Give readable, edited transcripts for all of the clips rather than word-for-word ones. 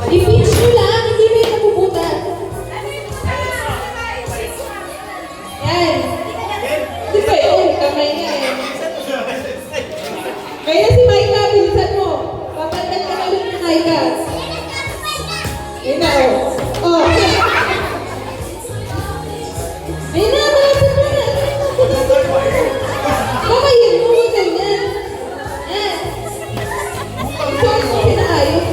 I-pinch nyo lang, hindi may napuputan. Yan. Di ba yun? Kamay niya eh. Kaya si Maika, bilisan mo. Papagdan ka ulit ng Maika. Yun na oh. Oh. Ayun na, malapit mo na. Baka yun mo, ganyan. Yan. Ito ang pinaayos.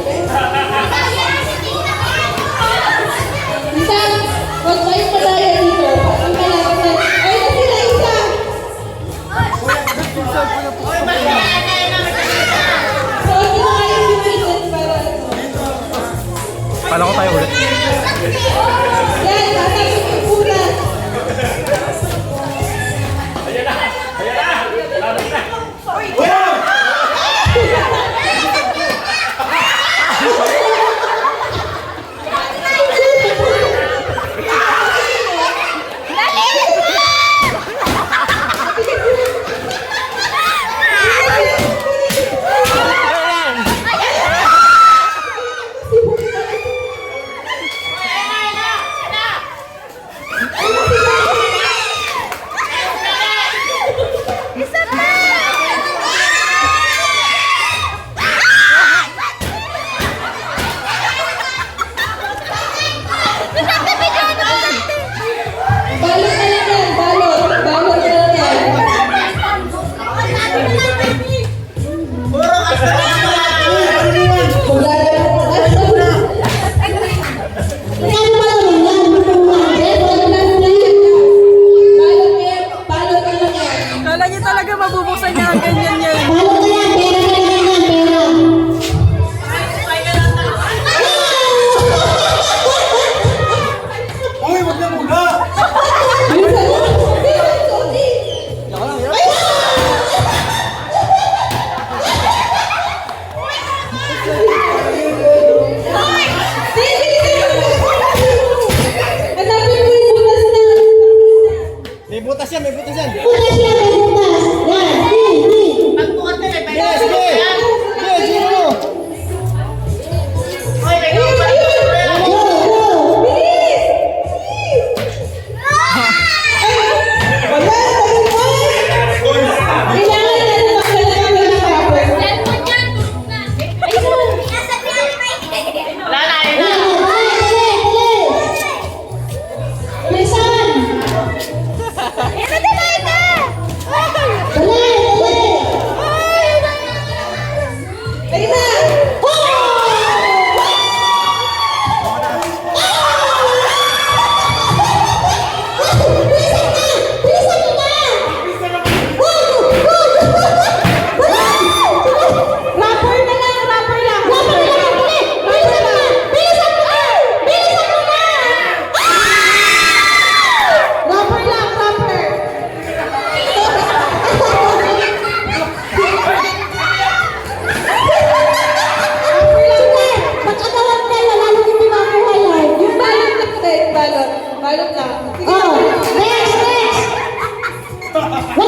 Isa, huwag kayong malaya dito. Ang malapit na. Ayun na sila, isa. So, kinakain yung pisan para Pala ko tayo ulit. yan, tatapos yung puran. Balot na lang yan, balot. Balot na lang yan. Kung lalaro mo, balot na lang yan. Balot na lang yan. Kala niyo talaga mabubuksan niya ang ganyan niya. Uy, wag na muna! Bilisan mo. Bilisan mo, Tony. Hanapin mo yung butas na. May butas yan, may butas yan! Sige, sige! Sige, sige mo! Wag